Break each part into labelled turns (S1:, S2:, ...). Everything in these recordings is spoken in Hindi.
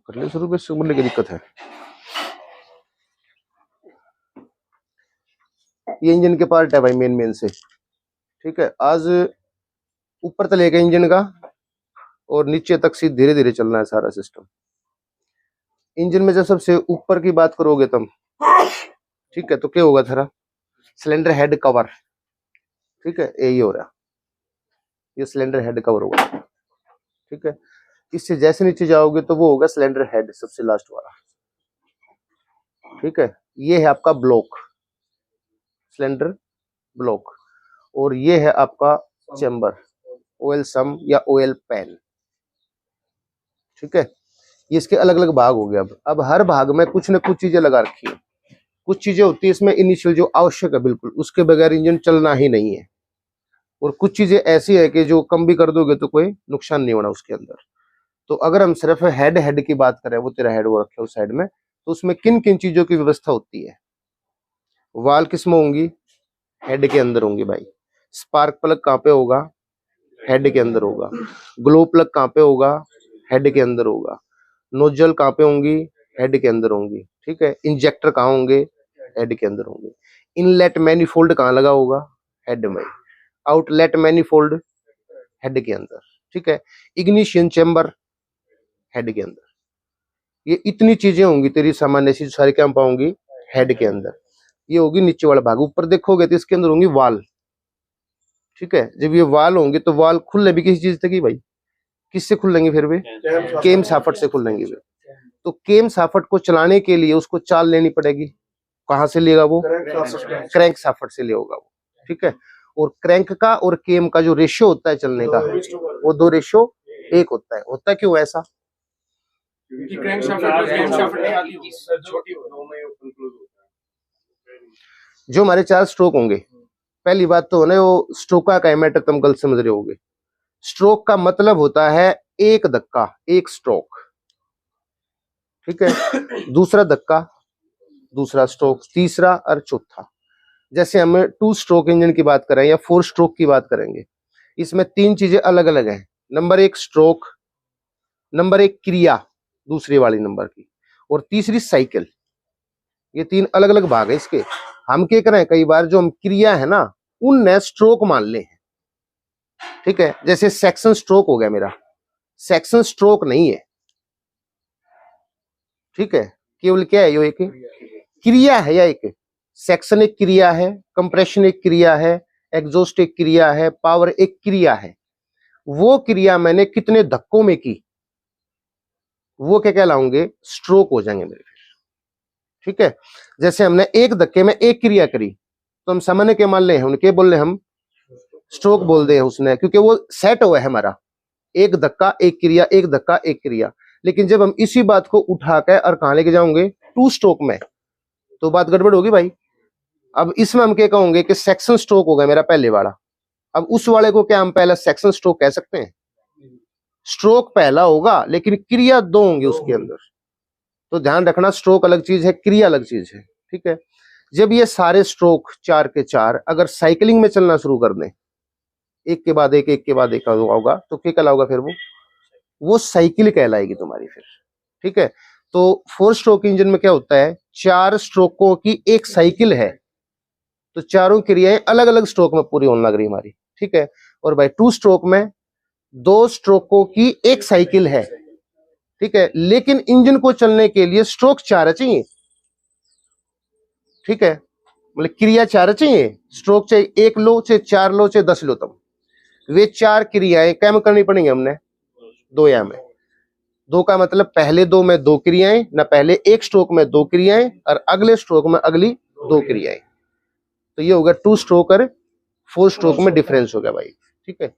S1: कर ले शुरू, से बोलने की दिक्कत है। ये इंजन के पार्ट है भाई, मेन से। ठीक है, आज ऊपर तलेगा इंजन का और नीचे तक सीधे धीरे धीरे चलना है सारा सिस्टम। इंजन में जब सबसे ऊपर की बात करोगे तुम, ठीक है, तो क्या होगा थारा सिलेंडर हेड कवर। ठीक है, यही हो रहा, ये सिलेंडर हेड कवर होगा। ठीक है, इससे जैसे नीचे जाओगे तो वो होगा सिलेंडर हेड, सबसे लास्ट वाला। ठीक है, ये है आपका ब्लॉक, सिलेंडर ब्लॉक, और ये है आपका चेंबर, ऑयल सम या ऑयल पैन। ठीक है, ये इसके अलग अलग भाग हो गए। अब हर भाग में कुछ न कुछ चीजें लगा रखी है। कुछ चीजें होती है इसमें इनिशियल जो आवश्यक है बिल्कुल, उसके बगैर इंजन चलना ही नहीं है। और कुछ चीजें ऐसी है कि जो कम भी कर दोगे तो कोई नुकसान नहीं होना उसके अंदर। तो अगर हम सिर्फ हेड की बात करें, वो तेरा हेड वो रखे उस साइड में, तो उसमें किन किन चीजों की व्यवस्था होती है? वाल किस में होंगी? हेड के अंदर होंगी भाई। स्पार्क प्लग कहाँ पे होगा? हेड के अंदर होगा। ग्लो प्लग कहाँ पे होगा? हेड के अंदर होगा। नोजल कहाँ पे होंगी? हेड के अंदर होंगी। ठीक है, इंजेक्टर कहाँ होंगे? हेड के अंदर होंगे। इनलेट मैनिफोल्ड कहाँ लगा होगा? हेड में। आउटलेट मैनिफोल्ड हेड के अंदर। ठीक है, इग्निशन चेंबर हेड के अंदर। ये इतनी चीजें होंगी तेरी सामान्य सी, सारी क्या पाऊंगी? हेड के अंदर। ये होगी नीचे वाला भाग। ऊपर देखोगे तो इसके अंदर होंगी वाल। ठीक है, जब ये वाल होंगे तो वाल खुलने भी किसी चीज तक ही भाई, किससे खुलेंगे फिर वे? केम साफट से खुलेंगे वे। तो केम साफट को चलाने के लिए उसको चाल लेनी पड़ेगी। कहाँ से लेगा वो? क्रैंक साफट से ले होगा वो। ठीक है, और क्रैंक का और केम का जो रेशियो होता है चलने का, वो 2:1 होता है। होता क्यों ऐसा? जो हमारे 4 स्ट्रोक होंगे, पहली बात तो ना वो स्ट्रोका का मैटर तुम गलत समझ रहे होगे। स्ट्रोक का मतलब होता है एक धक्का, एक स्ट्रोक। ठीक है, दूसरा धक्का, दूसरा स्ट्रोक, तीसरा और चौथा। जैसे हम 2 स्ट्रोक इंजन की बात करें या 4 स्ट्रोक की बात करेंगे, इसमें 3 चीजें अलग अलग हैं। नंबर 1 स्ट्रोक, नंबर 1 क्रिया दूसरी वाली नंबर की, और तीसरी साइकिल। ये 3 अलग अलग भाग है इसके। हम क्या करें, कई बार जो हम क्रिया है ना, उनने स्ट्रोक मान ले हैं। ठीक है, जैसे सेक्शन स्ट्रोक हो गया मेरा, सेक्शन स्ट्रोक नहीं है। ठीक है, केवल क्या है, यो एक क्रिया है, या एक सेक्शन एक क्रिया है, कंप्रेशन एक क्रिया है, एग्जॉस्ट एक क्रिया है, पावर एक क्रिया है। वो क्रिया मैंने कितने धक्कों में की, वो क्या कहलाओगे? स्ट्रोक हो जाएंगे मेरे फिर। ठीक है, जैसे हमने एक धक्के में एक क्रिया करी तो हम सामान्य के मान ले हैं, उनके बोल रहे हम स्ट्रोक बोल दे उसने, क्योंकि वो सेट हुआ है हमारा, एक धक्का एक क्रिया, एक धक्का एक क्रिया। लेकिन जब हम इसी बात को उठाकर और कहां लेके जाओगे? 2 स्ट्रोक में, तो बात गड़बड़ होगी भाई। अब इसमें हम क्या कहोगे कि सेक्शन स्ट्रोक होगा मेरा पहले वाला। अब उस वाले को क्या हम पहला सेक्शन स्ट्रोक कह सकते हैं? स्ट्रोक पहला होगा लेकिन क्रिया 2 होंगी उसके अंदर। तो ध्यान रखना, स्ट्रोक अलग चीज है, क्रिया अलग चीज है। ठीक है, जब ये सारे स्ट्रोक 4 के 4 अगर साइकिलिंग में चलना शुरू कर दें, एक के बाद एक के बाद एक होगा, तो क्या कहलाओगा फिर? वो साइकिल कहलाएगी तुम्हारी फिर। ठीक है, तो 4 स्ट्रोक इंजन में क्या होता है? 4 स्ट्रोकों की एक साइकिल है, तो चारों क्रियाएं अलग अलग स्ट्रोक में पूरी होने लग रही हमारी। ठीक है, और भाई 2 स्ट्रोक में 2 स्ट्रोकों की एक साइकिल है। ठीक है, लेकिन इंजन को चलने के लिए स्ट्रोक 4 चाहिए। ठीक है, मतलब क्रिया 4 चाहिए, स्ट्रोक चाहिए 1 लो, चाहे 4 लो, चाहे 10 लो, तुम वे 4 क्रियाएं क्या में करनी पड़ेंगी हमने? 2 या में। 2 का मतलब पहले 2 में 2 क्रियाएं ना, पहले एक स्ट्रोक में 2 क्रियाएं और अगले स्ट्रोक में अगली 2 क्रियाएं। तो ये होगा 2 स्ट्रोक और 4 स्ट्रोक में डिफरेंस हो गया भाई। ठीक है,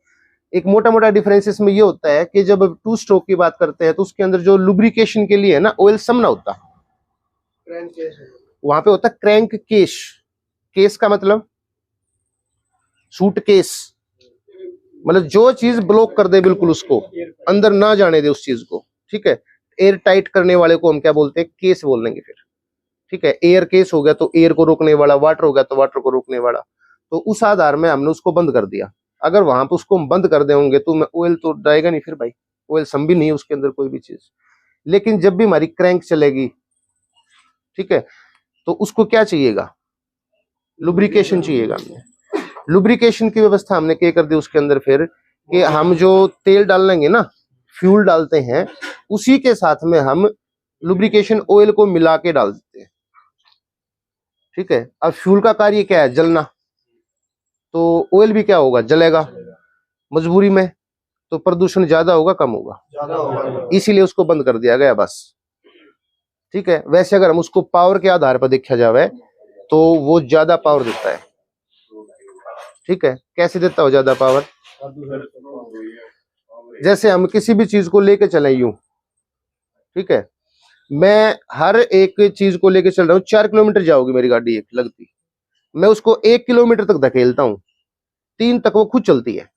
S1: एक मोटा मोटा डिफरेंस इसमें ये होता है कि जब 2 स्ट्रोक की बात करते हैं तो उसके अंदर जो लुब्रिकेशन के लिए है ना, ऑयल सम ना होता, वहां पे होता क्रैंक केस। केस का मतलब सूटकेस, मतलब जो चीज ब्लॉक कर दे बिल्कुल, उसको अंदर ना जाने दे उस चीज को। ठीक है, एयर टाइट करने वाले को हम क्या बोलते हैं? केस बोल देंगे फिर। ठीक है, एयर केस हो गया तो एयर को रोकने वाला, वाटर हो गया तो वाटर को रोकने वाला। तो उस आधार में हमने उसको बंद कर दिया। अगर वहां पर उसको हम बंद कर देंगे तो ऑयल तो जाएगा नहीं फिर भाई, ऑयल सम भी नहीं है उसके अंदर कोई भी चीज। लेकिन जब भी हमारी क्रैंक चलेगी, ठीक है, तो उसको क्या चाहिएगा, लुब्रिकेशन चाहिएगा। हमने लुब्रिकेशन की व्यवस्था हमने क्या कर दी उसके अंदर फिर, कि हम जो तेल डालेंगे ना, फ्यूल डालते हैं, उसी के साथ में हम लुब्रिकेशन ऑयल को मिला के डाल देते हैं, ठीक है। अब फ्यूल का कार्य क्या है, जलना, तो ऑयल भी क्या होगा, जलेगा मजबूरी में, तो प्रदूषण ज्यादा होगा कम होगा, इसीलिए उसको बंद कर दिया गया बस, ठीक है। वैसे अगर हम उसको पावर के आधार पर देखा जाए तो वो ज्यादा पावर देता है, ठीक है। कैसे देता हो ज्यादा पावर, जैसे हम किसी भी चीज को लेके चले यूं, ठीक है, मैं हर एक चीज को लेके चल रहा हूँ, 4 किलोमीटर जाओगी मेरी गाड़ी एक लगती, मैं उसको 1 किलोमीटर तक धकेलता हूँ, 3 तक वो खुद चलती है,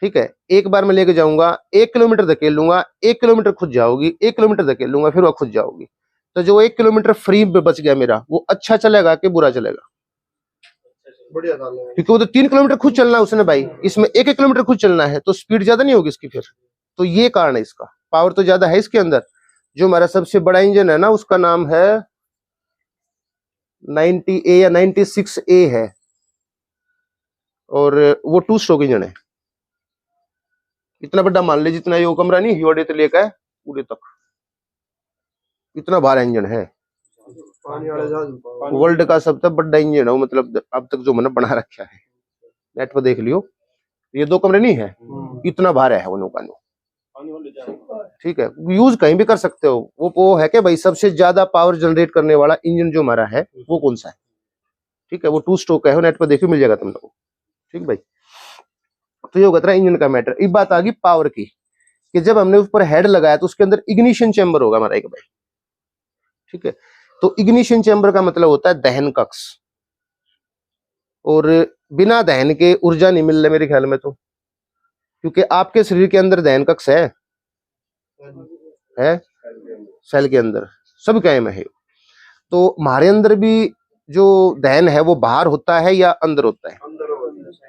S1: ठीक है। एक बार मैं लेके जाऊंगा, 1 किलोमीटर धकेल लूंगा, 1 किलोमीटर खुद जाओगी, 1 किलोमीटर धकेल लूंगा, फिर वो खुद जाओगी। तो जो 1 किलोमीटर फ्री में बच गया मेरा, वो अच्छा चलेगा कि बुरा चलेगा, क्योंकि वो तो 3 किलोमीटर खुद चलना है उसने भाई, इसमें 1 किलोमीटर खुद चलना है, तो स्पीड ज्यादा नहीं होगी इसकी फिर। तो ये कारण है इसका, पावर तो ज्यादा है इसके अंदर। जो हमारा सबसे बड़ा इंजन है ना, उसका नाम है 90A या 96A है, और वो 2 स्ट्रोक इंजन है। इतना बड़ा मान लीजिए, जितना ये कमरा नहीं हिवाड़े तो लेकर है पूरे तक, इतना भारी इंजन है, वर्ल्ड का सबसे बड़ा इंजन है, मतलब अब तक जो मैंने बना रखा है, नेट पर देख लियो, ये 2 कमरे नहीं है, इतना भारी है वो नौका, ठीक है। यूज कहीं भी कर सकते हो। वो है कि भाई सबसे ज्यादा पावर जनरेट करने वाला इंजन जो हमारा है वो कौन सा है, ठीक है, वो 2 स्ट्रोक है, नेट पर देखियो मिल जाएगा तुम लोगों को, ठीक भाई। तो ये होगा इंजन का मैटर। एक बात आ गई पावर की, कि जब हमने उस पर हेड लगाया तो उसके अंदर इग्निशन चैम्बर होगा हमारा एक भाई, ठीक है। तो इग्निशन चैम्बर का मतलब होता है दहन कक्ष, और बिना दहन के ऊर्जा नहीं मिल रही मेरे ख्याल में, तो क्योंकि आपके शरीर के अंदर दहन कक्ष है सेल के अंदर, सब क्या में है। तो हमारे अंदर भी जो दहन है वो बाहर होता है या अंदर होता है,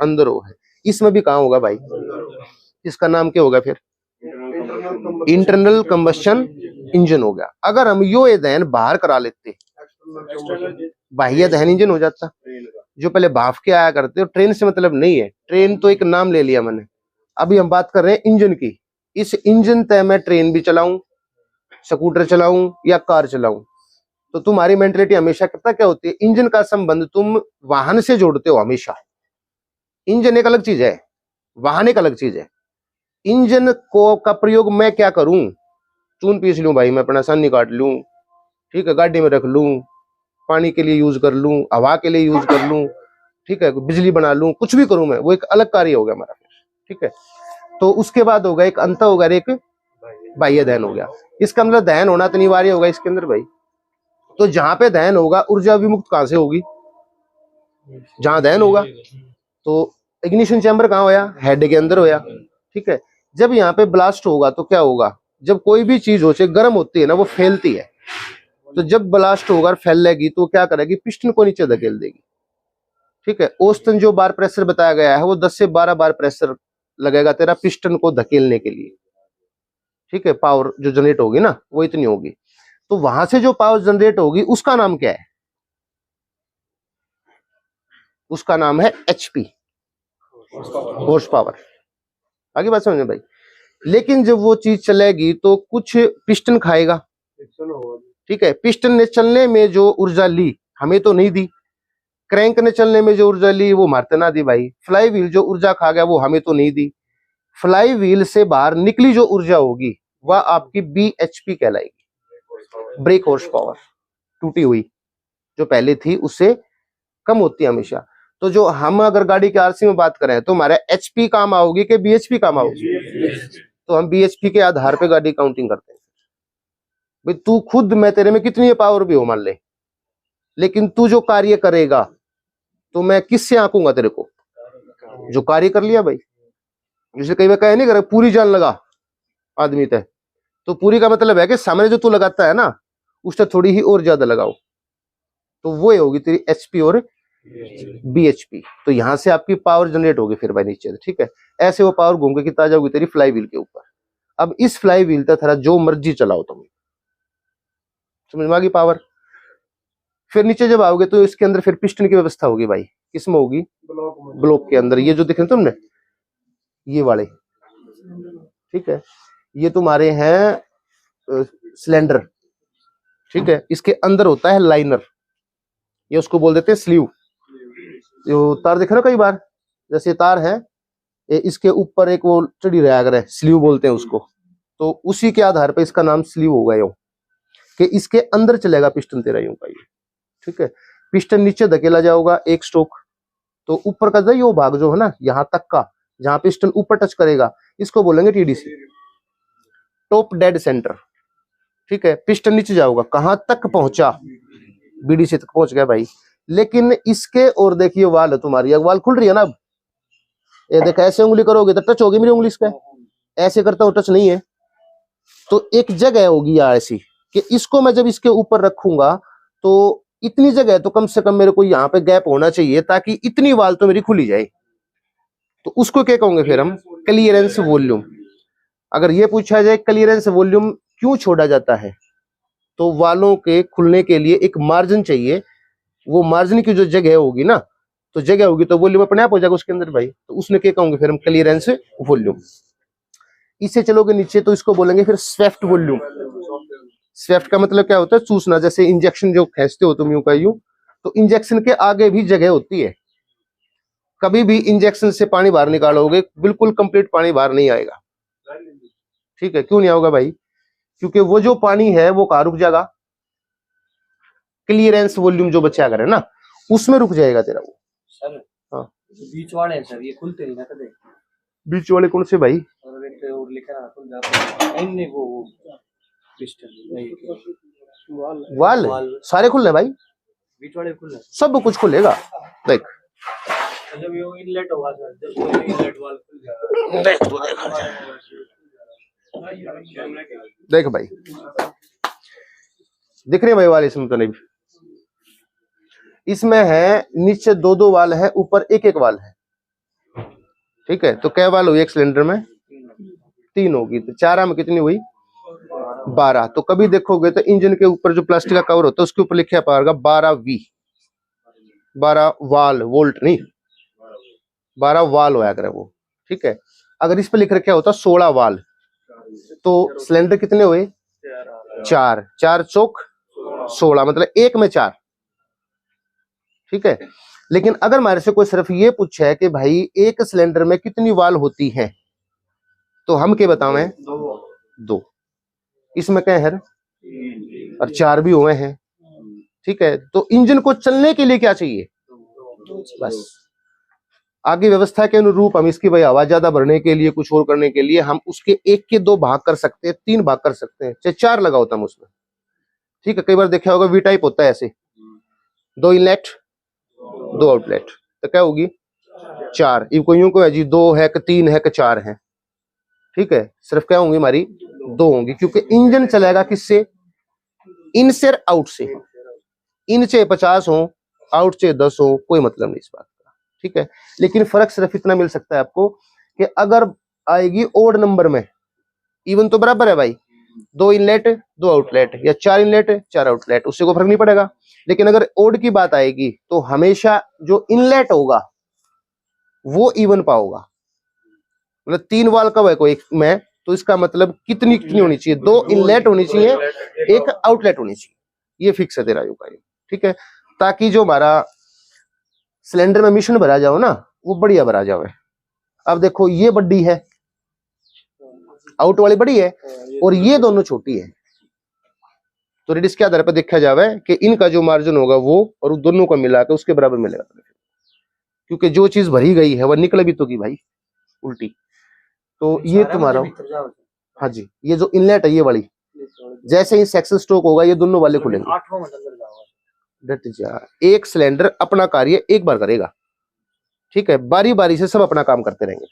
S1: अंदर हो है। इसमें भी कहाँ होगा भाई, इसका नाम क्या होगा फिर, इंटरनल कंबस्शन इंजन हो गया। अगर हम यो दहन बाहर करा लेते, बाह्य दहन इंजन हो जाता, जो पहले भाप के आया करते, और ट्रेन से मतलब नहीं है, ट्रेन तो एक नाम ले लिया मैंने, अभी हम बात कर रहे हैं इंजन की। इस इंजन तय मैं ट्रेन भी चलाऊं, स्कूटर चलाऊं या कार चलाऊं, तो तुम्हारी मेंटलिटी हमेशा कितना क्या होती है, इंजन का संबंध तुम वाहन से जोड़ते हो हमेशा। इंजन एक अलग चीज है, वाहन एक अलग चीज है। इंजन को का प्रयोग मैं क्या करूं, चून पीस लूं भाई, मैं अपना सन्नी काट लूं, ठीक है, गाड़ी में रख लूं, पानी के लिए यूज कर लूं, हवा के लिए यूज कर लूं, ठीक है, बिजली बना लूं, कुछ भी करूं मैं, वो एक अलग कार्य हो गया हमारा, ठीक है। तो उसके बाद होगा एक अंत होगा, एक बाह्य दहन हो गया। इसका मतलब दहन होना तो अनिवार्य होगा इसके अंदर भाई। तो जहां पे दहन होगा ऊर्जा विमुक्त कहां से होगी, जहां दहन होगा। तो इग्निशन चैम्बर कहां होया, हेड के अंदर होया, ठीक है। जब यहाँ पे ब्लास्ट होगा तो क्या होगा, जब कोई भी चीज हो चाहे गर्म होती है ना, वो फैलती है, तो जब ब्लास्ट होगा और फैलेगी तो क्या करेगी, पिस्टन को नीचे धकेल देगी, ठीक है। औसतन जो बार प्रेशर बताया गया है वो 10 से 12 बार प्रेशर लगेगा तेरा पिस्टन को धकेलने के लिए, ठीक है। पावर जो जनरेट होगी ना वो इतनी होगी। तो वहां से जो पावर जनरेट होगी उसका नाम क्या है, उसका नाम है एचपी, हॉर्स पावर। आगे बात समझ में भाई। लेकिन जब वो चीज चलेगी तो कुछ पिस्टन खाएगा, ठीक है। पिस्टन ने चलने में जो ऊर्जा ली हमें तो नहीं दी, क्रैंक ने चलने में जो ऊर्जा ली वो मारते ना दी भाई, फ्लाई व्हील जो ऊर्जा खा गया वो हमें तो नहीं दी। फ्लाई व्हील से बाहर निकली जो ऊर्जा होगी वह आपकी बीएचपी कहलाएगी, ब्रेक हॉर्स पावर। टूटी हुई जो पहले थी उससे कम होती है हमेशा। तो जो हम अगर गाड़ी के आरसी में बात करें तो हमारे एचपी काम आओगी कि बीएचपी काम आओगी, तो हम बीएचपी के आधार पे गाड़ी काउंटिंग करते हैं भाई। तू खुद मैं तेरे में कितनी पावर भी हो मान ले, लेकिन तू जो कार्य करेगा तो मैं किससे आंकूंगा तेरे को, जो कार्य कर लिया भाई। जैसे कई बार कहे नहीं करे पूरी जान लगा आदमी तय, तो पूरी का मतलब है कि सामने जो तू लगाता है ना उससे थोड़ी ही और ज्यादा लगाओ, तो वो होगी तेरी एचपी और बीएचपी। तो यहां से आपकी पावर जनरेट होगी फिर भाई नीचे, ठीक है। ऐसे वो पावर घूम के कितना जाओगी तेरी फ्लाई व्हील के ऊपर। अब इस फ्लाई व्हील तरह जो मर्जी चलाओ तुम, समझ में आ गई पावर। फिर नीचे जब आओगे तो इसके अंदर फिर पिस्टन की व्यवस्था होगी भाई, किसमें होगी, ब्लॉक के अंदर। ये जो दिख रहे तुमने ये वाले, ठीक है, ये तुम्हारे हैं सिलेंडर, ठीक है। इसके अंदर होता है लाइनर, ये उसको बोल देते हैं स्लीव। जो तार देख रहे हो कई बार, जैसे तार है इसके ऊपर एक वो चढ़ी रहा अगर है, स्लीव बोलते हैं उसको, तो उसी के आधार पर इसका नाम स्लीव होगा यूं कि इसके अंदर चलेगा पिस्टन तेरा यूं का ये, ठीक है। पिस्टन नीचे धकेला जाओगा एक स्ट्रोक, तो ऊपर का जो भाग जो है ना यहाँ तक का, जहां पिस्टन ऊपर टच करेगा इसको बोलेंगे टीडीसी, टॉप डेड सेंटर, ठीक है। पिस्टन नीचे जाओगा कहां तक पहुंचा, बीडीसी तक पहुंच गया भाई। लेकिन इसके और देखिए वाल है तुम्हारी, वाल खुल रही है ना, अब ये देखो ऐसे उंगली करोगे तो टच होगी मेरी उंगली इसका, ऐसे करता हूं टच नहीं है। तो एक जगह होगी यार ऐसी कि इसको मैं जब इसके ऊपर रखूंगा तो इतनी जगह तो कम से कम मेरे को यहाँ पे गैप होना चाहिए ताकि इतनी वाल तो मेरी खुली जाए। तो उसको क्या कहोगे फिर हम, क्लियरेंस वॉल्यूम। अगर ये पूछा जाए क्लियरेंस वॉल्यूम क्यों छोड़ा जाता है, तो वालों के खुलने के लिए एक मार्जिन चाहिए, वो मार्जिन की जो जगह होगी ना, तो जगह होगी तो वॉल्यूम अपने आप हो जाएगा उसके अंदर भाई। तो उसने क्या कहोगे फिर हम, क्लियरेंस वॉल्यूम। इसे चलोगे नीचे तो इसको बोलेंगे फिर स्वेफ्ट वॉल्यूम। स्वेफ्ट का मतलब क्या होता है, चूसना। जैसे इंजेक्शन जो खींचते हो तुम यूं का यूं, तो इंजेक्शन के आगे भी जगह होती है। कभी भी इंजेक्शन से पानी बाहर निकालोगे बिल्कुल कंप्लीट पानी बाहर नहीं आएगा, ठीक है। क्यों नहीं आएगा भाई, क्योंकि वो जो पानी है वो कहाँ रुक जाएगा, क्लियरेंस वॉल्यूम जो बचा कर है ना उसमें रुक जाएगा तेरा वो।
S2: सर
S1: हाँ
S2: बीच वाले हैं सर, ये खुलते नहीं ना कभी।
S1: बीच वाले कौन से भाई,
S2: और लिखा है खुल जाता है नहीं, वो पिस्टन
S1: वाल सारे खुले भाई,
S2: बीच वाले खुले,
S1: सब कुछ खुलेगा। देख
S2: जब ये इनलेट होगा सर, जब वो इनलेट वाल खुल जाएगा।
S1: देख तू देख भाई, दिख रहे भाई वाल इसमें तो नहीं, इसमें है नीचे दो दो वाल है, ऊपर एक एक वाल है, ठीक है। तो क्या वाल हुई एक सिलेंडर में, 3 होगी, तो 4 में कितनी हुई, 12। तो कभी देखोगे तो इंजन के ऊपर जो प्लास्टिक का कवर होता है उसके ऊपर लिखा पाएगा 12V, 12 वाल, वोल्ट नहीं, 12 वाल होया करे वो, ठीक है। अगर इस पे लिख रखा होता 16 वाल, तो सिलेंडर कितने हुए, 4, 4 चौक 16, मतलब 1 में 4, ठीक है। लेकिन अगर हमारे से कोई सिर्फ ये पूछा है कि भाई एक सिलेंडर में कितनी वाल होती हैं, तो हम क्या बतावें, 2। इसमें क्या है और 4 भी हुए हैं, ठीक है। तो इंजन को चलने के लिए क्या चाहिए, बस। आगे व्यवस्था के अनुरूप हम इसकी भाई हवा ज्यादा भरने के लिए, कुछ और करने के लिए हम उसके 1 के 2 भाग कर सकते हैं, 3 भाग कर सकते हैं, चाहे 4 लगा होता हम उसमें, ठीक है। कई बार देखा होगा वी टाइप होता है ऐसे, 2 इनलेट 2 आउटलेट, तो क्या होगी 4। यूं को है जी 2 है कि 3 है कि 4 है, ठीक है। सिर्फ क्या होंगी हमारी 2 होंगी, क्योंकि इंजन चलेगा किससे, इन से आउट से। इन से 50 हो, आउट से 10 हो, कोई मतलब नहीं इस बात का, ठीक है। लेकिन फर्क सिर्फ इतना मिल सकता है आपको कि अगर आएगी ओड नंबर में, इवन तो बराबर है भाई, 2 इनलेट 2 आउटलेट या 4 इनलेट 4 आउटलेट, उससे कोई फर्क नहीं पड़ेगा। लेकिन अगर ओड की बात आएगी तो हमेशा जो इनलेट होगा वो इवन पाओगा, मतलब 3 वाल कब है कोई में, तो इसका मतलब कितनी कितनी होनी चाहिए, 2 इनलेट होनी चाहिए, 1 आउटलेट होनी चाहिए, ये फिक्स है तेरा यू का, ठीक है। ताकि जो हमारा सिलेंडर में मिश्रण भरा जाओ ना वो बढ़िया भरा जाए। अब देखो ये बड़ी है, आउट वाली बड़ी है और ये दोनों छोटी है, तो रेडियस के आधार पर देखा जावे कि इनका जो मार्जिन होगा वो और उन दोनों का मिला के उसके बराबर मिलेगा, क्योंकि जो चीज भरी गई है वह निकल भी तो की भाई उल्टी। तो ये तुम्हारा, हाँ जी, ये जो इनलेट है ये वाली, जैसे ही सेक्शन स्ट्रोक होगा ये दोनों वाले खुलेंगे। एक सिलेंडर अपना कार्य एक बार करेगा, ठीक है, बारी बारी से सब अपना काम करते रहेंगे।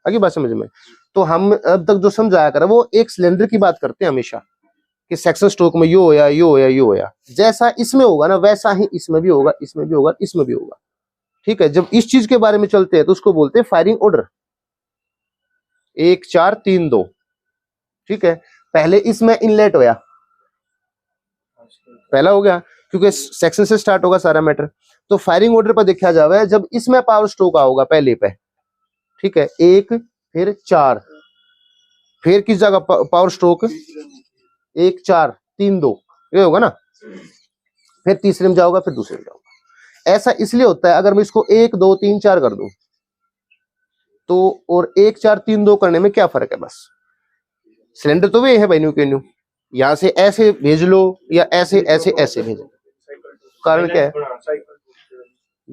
S1: आगे बात समझ में, तो हम अब तक जो समझाया कर वो एक सिलेंडर की बात करते हैं हमेशा कि सेक्शन स्ट्रोक में यो होया यो होया यो होया, जैसा इसमें होगा ना वैसा ही इसमें भी होगा, इसमें भी होगा, इसमें भी होगा, ठीक है। जब इस चीज के बारे में चलते हैं तो उसको बोलते हैं फायरिंग ऑर्डर। 1 4 3 2, ठीक है। पहले इसमें इनलेट होया, पहला हो गया क्योंकि सेक्शन से स्टार्ट होगा सारा मैटर। तो फायरिंग ऑर्डर पर देखा जावे जब इसमें पावर स्ट्रोक आओगा पहले पे, ठीक है, 1 फिर 4, फिर किस जगह पावर स्ट्रोक 1 4 3 2, ये होगा ना। फिर तीसरे में जाओगा, फिर दूसरे में जाओगा। ऐसा इसलिए होता है, अगर मैं इसको 1 2 3 4 कर दूं तो, और 1 4 3 2 करने में क्या फर्क है, बस सिलेंडर तो वे है भाई न्यू के न्यू, यहां से ऐसे भेज लो या ऐसे ऐसे ऐसे भेजो, कारण क्या है,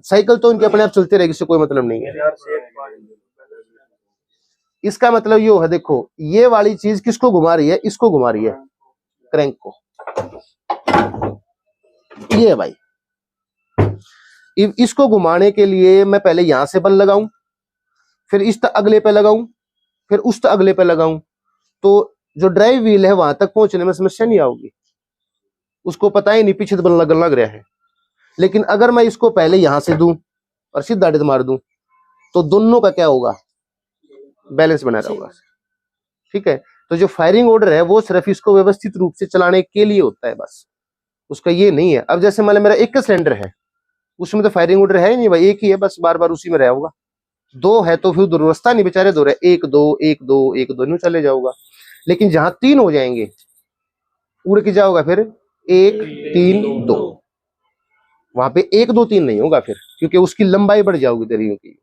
S1: साइकिल तो इनके अपने आप चलती रहेगी, इससे कोई मतलब नहीं है। इसका मतलब ये है, देखो ये वाली चीज किसको घुमा रही है, इसको घुमा रही है, क्रैंक को, ये है भाई। इसको घुमाने के लिए मैं पहले यहां से बल लगाऊं, फिर इस तक अगले पे लगाऊं, फिर उस तक अगले पे लगाऊं, तो जो ड्राइव व्हील है वहां तक पहुंचने में समस्या नहीं आऊगी, उसको पता ही नहीं पीछे बल लग रहा है। लेकिन अगर मैं इसको पहले यहां से दूं और सीधा डेट मार दूं तो दोनों का क्या होगा, बैलेंस बना रहेगा, ठीक है। तो जो फायरिंग ऑर्डर है वो सिर्फ इसको व्यवस्थित रूप से चलाने के लिए होता है, बस उसका ये नहीं है। अब जैसे मान लो मेरा एक का सिलेंडर है, उसमें तो फायरिंग ऑर्डर है ही नहीं भाई, एक ही है, बस बार बार उसी में रहा होगा। 2 है तो फिर दुर्वस्था नहीं, बेचारे 2 रहे, 1 2 1 2 1 2 नहीं चले जाऊंगा। लेकिन जहां 3 हो जाएंगे उड़ के जाओगा, फिर 1 3 2, वहां पे 1 2 3 नहीं होगा फिर, क्योंकि उसकी लंबाई बढ़ जाओगी दरियों की।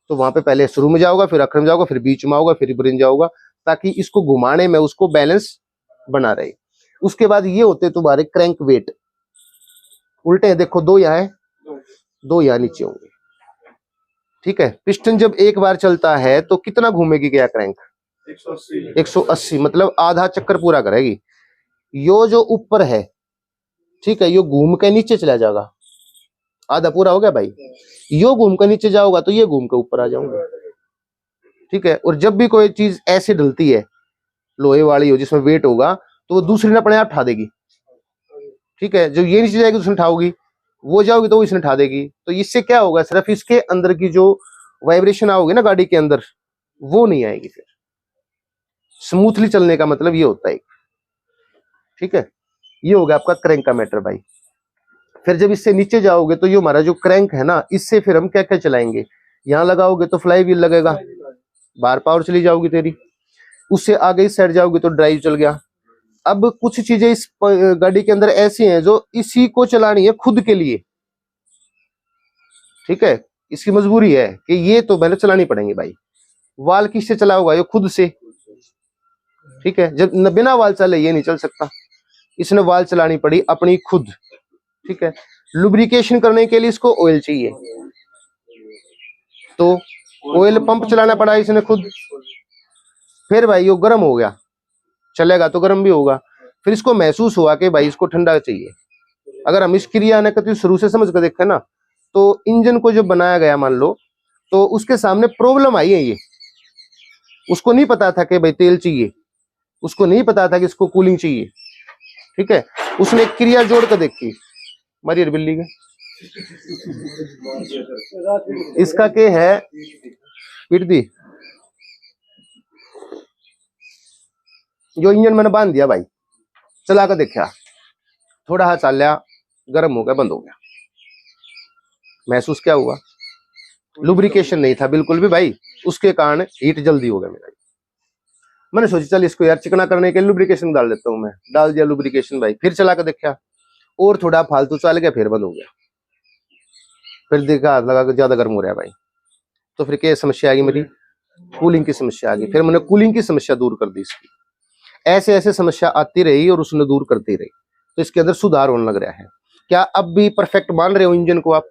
S1: तो वहां पे पहले शुरू में जाओगा, फिर अखर में जाओगा, फिर बीच में आओगा, फिर ब्रिन जाओगा, ताकि इसको घुमाने में उसको बैलेंस बना रहे। उसके बाद ये होते तुम्हारे क्रैंक वेट, उल्टे हैं, देखो 2 यहाँ है, 2 यहाँ नीचे होंगे, ठीक है। पिस्टन जब एक बार चलता है तो कितना घूमेगी क्या क्रैंक, 180, मतलब आधा चक्कर पूरा करेगी। यो जो ऊपर है, ठीक है, यो घूम के नीचे चला जाएगा, आधा पूरा हो गया भाई। यो घूम कर नीचे जाओगा तो ये घूम के ऊपर आ जाऊंगा, ठीक है। और जब भी कोई चीज ऐसे डलती है लोहे वाली हो जिसमें वेट होगा, तो वो दूसरी ने अपने आप उठा देगी, ठीक है। जो ये नीचे जाएगी उसने उठाओगी, वो जाओगी तो वो इसने उठा देगी। तो इससे क्या होगा, सिर्फ इसके अंदर की जो वाइब्रेशन आओगी ना गाड़ी के अंदर, वो नहीं आएगी। फिर स्मूथली चलने का मतलब ये होता है, ठीक है। ये हो गया आपका क्रैंक का मैटर भाई। फिर जब इससे नीचे जाओगे तो ये हमारा जो क्रैंक है ना, इससे फिर हम क्या क्या चलाएंगे, यहाँ लगाओगे तो फ्लाई व्हील लगेगा, बार पावर चली जाओगी तेरी। उससे आगे इस साइड जाओगे तो ड्राइव चल गया। अब कुछ चीजें इस गाड़ी के अंदर ऐसी हैं जो इसी को चलानी है खुद के लिए, ठीक है। इसकी मजबूरी है कि ये तो पहले चलानी पड़ेंगे भाई। वाल किससे चला होगा, ये खुद से, ठीक है। जब बिना वाल चले ये नहीं चल सकता, इसने वाल चलानी पड़ी अपनी खुद, ठीक है। लुब्रिकेशन करने के लिए इसको ऑयल चाहिए, तो ऑयल पंप चलाना पड़ा इसने खुद। फिर भाई वो गर्म हो गया, चलेगा तो गर्म भी होगा। फिर इसको महसूस हुआ कि भाई इसको ठंडा चाहिए। अगर हम इस क्रिया ने कभी शुरू से समझ कर देखें ना, तो इंजन को जो बनाया गया मान लो, तो उसके सामने प्रॉब्लम आई है। ये उसको नहीं पता था कि भाई तेल चाहिए, उसको नहीं पता था कि इसको कूलिंग चाहिए, ठीक है। उसने क्रिया जोड़ कर देखी, मरियर बिल्ली के इसका के है पीट दी, जो इंजन मैंने बांध दिया भाई, चला कर देखा, थोड़ा हाथ चल लिया, गर्म हो गया, बंद हो गया। महसूस क्या हुआ, लुब्रिकेशन नहीं था बिल्कुल भी भाई, उसके कारण हीट जल्दी हो गया मेरा। मैंने सोचा चल इसको यार चिकना करने के लिए लुब्रिकेशन डाल देता हूं, मैं डाल दिया लुब्रिकेशन भाई। फिर चला कर देखा और थोड़ा फालतू चल गया, फिर बंद हो गया। फिर देखा हाथ लगा कर ज्यादा गर्म हो रहा है भाई, तो फिर क्या समस्या आ गई मेरी, कूलिंग की समस्या आ गई। फिर मैंने कूलिंग की समस्या दूर कर दी इसकी। ऐसे ऐसे समस्या आती रही और उसने दूर करती रही, तो इसके अंदर सुधार होने लग रहा है। क्या अब भी परफेक्ट मान रहे हो इंजन को आप?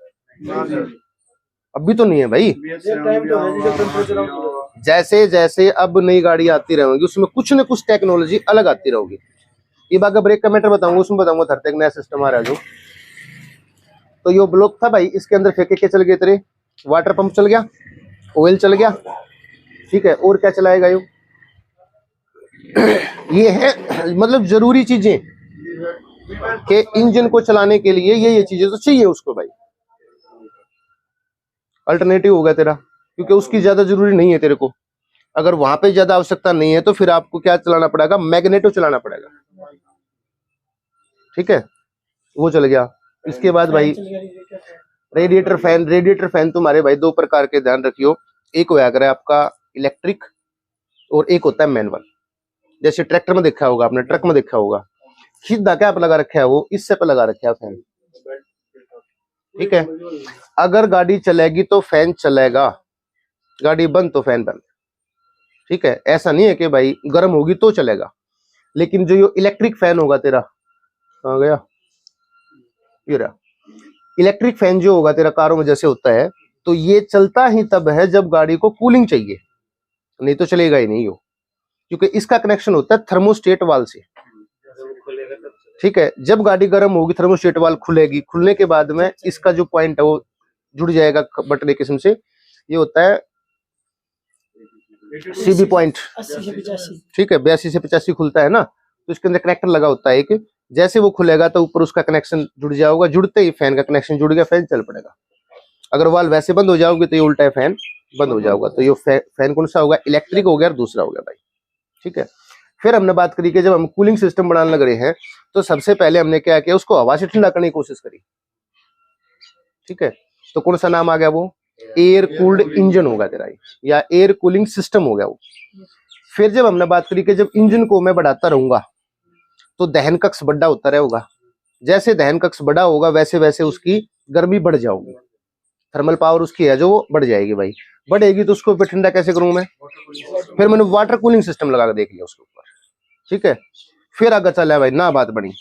S1: अब भी तो नहीं है भाई। जैसे जैसे अब नई गाड़ी आती रहेगी उसमें कुछ न कुछ टेक्नोलॉजी अलग आती रहेगी। ये बाकी ब्रेक का मैटर बताऊंगा, उसमें बताऊंगा थरते एक नया सिस्टम आ रहा है जो। तो ये ब्लॉक था भाई, इसके अंदर फेंके के चल गए तेरे, वाटर पंप चल गया, ऑयल चल गया, ठीक है। और क्या चलाएगा ये है मतलब जरूरी चीजें कि इंजन को चलाने के लिए ये चीजें तो चाहिए उसको भाई। अल्टरनेटिव होगा तेरा, क्योंकि उसकी ज्यादा जरूरी नहीं है तेरे को। अगर वहां पे ज्यादा आवश्यकता नहीं है तो फिर आपको क्या चलाना पड़ेगा, मैग्नेटो चलाना पड़ेगा। ठीक है, वो चल गया। इसके बाद भाई रेडिएटर फैन। रेडिएटर फैन तुम्हारे भाई दो प्रकार के, ध्यान रखियो। एक होया करे आपका इलेक्ट्रिक और एक होता है मैनुअल। जैसे ट्रैक्टर में देखा होगा आपने, ट्रक में देखा होगा, सीधा क्या पे लगा रखा है, वो इससे पे लगा रखा है फैन। ठीक है, अगर गाड़ी चलेगी तो फैन चलेगा, गाड़ी बंद तो फैन बंद। ठीक है, ऐसा नहीं है कि भाई गर्म होगी तो चलेगा। लेकिन जो ये इलेक्ट्रिक फैन होगा तेरा, कहाँ गया ये रहा, इलेक्ट्रिक फैन जो होगा तेरा कारों में जैसे होता है, तो ये चलता ही तब है जब गाड़ी को कूलिंग चाहिए, नहीं तो चलेगा ही नहीं हो, क्योंकि इसका कनेक्शन होता है थर्मोस्टेट वाल से। ठीक है, जब गाड़ी गर्म होगी थर्मोस्टेट वाल खुलेगी, खुलने के बाद में इसका जो पॉइंट है वो जुड़ जाएगा बटन किस्म से, ये होता है सीबी पॉइंट। ठीक है, 82 से 85 खुलता है ना, तो इसके अंदर कनेक्टर लगा होता है एक। जैसे वो खुलेगा तो ऊपर उसका कनेक्शन जुड़ जाएगा, जुड़ते ही फैन का कनेक्शन जुड़ गया, फैन चल पड़ेगा। अगर वाल वैसे बंद हो जाओगे तो ये उल्टा है, फैन बंद हो जाएगा। तो ये फैन कौन सा होगा, इलेक्ट्रिक हो गया और दूसरा हो गया भाई। ठीक है, फिर हमने बात करी कि जब हम कूलिंग सिस्टम बनाने लग रहे हैं तो सबसे पहले हमने क्या किया, उसको हवा से ठंडा करने की कोशिश करी। ठीक है, तो कौन सा नाम आ गया, वो एयर कूल्ड इंजन होगा तेरा, या एयर कूलिंग सिस्टम हो गया वो। फिर जब हमने बात करी कि जब इंजन को मैं बढ़ाता रहूंगा तो दहन कक्ष बड़ा होता रहेगा। जैसे दहन कक्ष बड़ा होगा वैसे वैसे उसकी गर्मी बढ़ जाएगी, थर्मल पावर उसकी है जो वो बढ़ जाएगी भाई। बढ़ेगी तो उसको फिर ठंडा कैसे करूं मैं, फिर मैंने वाटर कूलिंग सिस्टम लगा के देख लिया उसके ऊपर। ठीक है, फिर आगे चला भाई ना, बात बनी,